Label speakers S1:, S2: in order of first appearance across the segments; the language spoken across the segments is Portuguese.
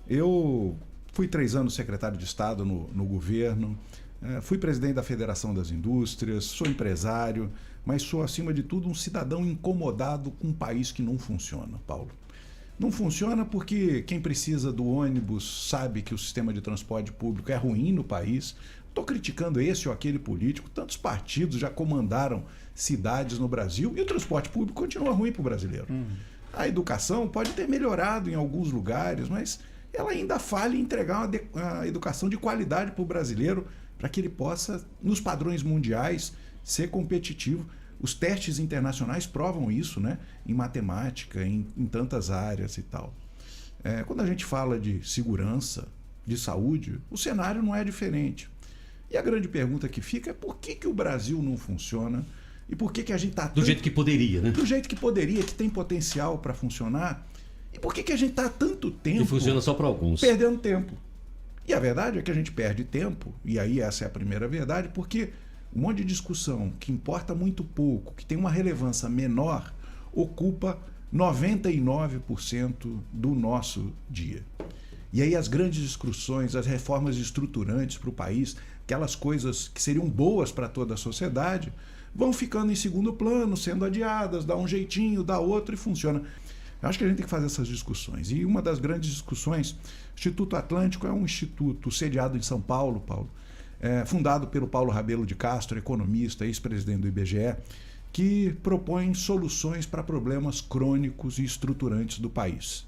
S1: Eu fui 3 anos secretário de Estado no governo, fui presidente da Federação das Indústrias, sou empresário, mas sou, acima de tudo, um cidadão incomodado com um país que não funciona, Paulo. Não funciona porque quem precisa do ônibus sabe que o sistema de transporte público é ruim no país. Estou criticando esse ou aquele político. Tantos partidos já comandaram cidades no Brasil e o transporte público continua ruim para o brasileiro. A educação pode ter melhorado em alguns lugares, mas ela ainda falha em entregar uma educação de qualidade para o brasileiro, para que ele possa, nos padrões mundiais, ser competitivo. Os testes internacionais provam isso, né? Em matemática, em tantas áreas e tal. Quando a gente fala de segurança, de saúde, o cenário não é diferente. E a grande pergunta que fica é por que o Brasil não funciona e por que a gente está...
S2: Do jeito que poderia, né?
S1: Do jeito que poderia, que tem potencial para funcionar. E por que a gente está há tanto tempo...
S2: E funciona só para alguns.
S1: Perdendo tempo. E a verdade é que a gente perde tempo, e aí essa é a primeira verdade, porque um monte de discussão que importa muito pouco, que tem uma relevância menor, ocupa 99% do nosso dia. E aí as grandes discussões, as reformas estruturantes para o país, aquelas coisas que seriam boas para toda a sociedade, vão ficando em segundo plano, sendo adiadas, dá um jeitinho, dá outro e funciona. Eu acho que a gente tem que fazer essas discussões. E uma das grandes discussões, o Instituto Atlântico é um instituto sediado em São Paulo, fundado pelo Paulo Rabelo de Castro, economista, ex-presidente do IBGE, que propõe soluções para problemas crônicos e estruturantes do país.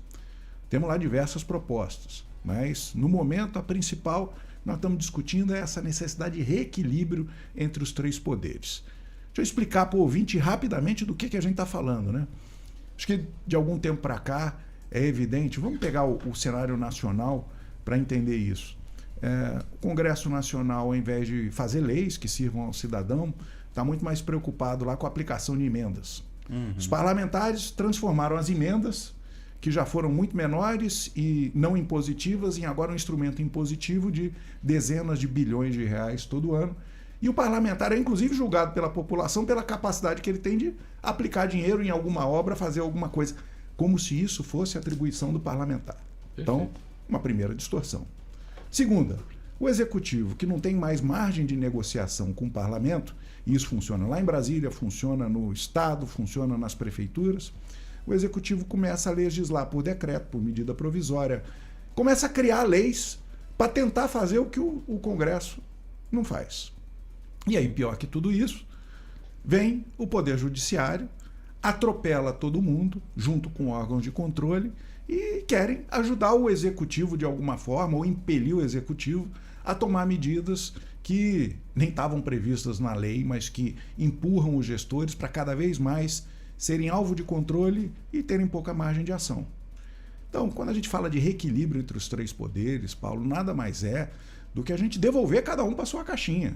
S1: Temos lá diversas propostas, mas no momento a principal nós estamos discutindo é essa necessidade de reequilíbrio entre os 3 poderes. Deixa eu explicar para o ouvinte rapidamente do que a gente está falando, né? Acho que de algum tempo para cá é evidente, vamos pegar o cenário nacional para entender isso. O Congresso Nacional, ao invés de fazer leis que sirvam ao cidadão, está muito mais preocupado lá com a aplicação de emendas. Os parlamentares transformaram as emendas, que já foram muito menores e não impositivas, em agora um instrumento impositivo de dezenas de bilhões de reais todo ano. E o parlamentar é inclusive julgado pela população pela capacidade que ele tem de aplicar dinheiro em alguma obra, fazer alguma coisa, como se isso fosse atribuição do parlamentar. Perfeito. Então, uma primeira distorção. Segunda, o executivo, que não tem mais margem de negociação com o parlamento, e isso funciona lá em Brasília, funciona no Estado, funciona nas prefeituras, o executivo começa a legislar por decreto, por medida provisória, começa a criar leis para tentar fazer o que o Congresso não faz. E aí, pior que tudo isso, vem o Poder Judiciário, atropela todo mundo, junto com órgãos de controle, e querem ajudar o Executivo de alguma forma, ou impelir o Executivo a tomar medidas que nem estavam previstas na lei, mas que empurram os gestores para cada vez mais serem alvo de controle e terem pouca margem de ação. Então, quando a gente fala de reequilíbrio entre os 3 poderes, Paulo, nada mais é do que a gente devolver cada um para sua caixinha.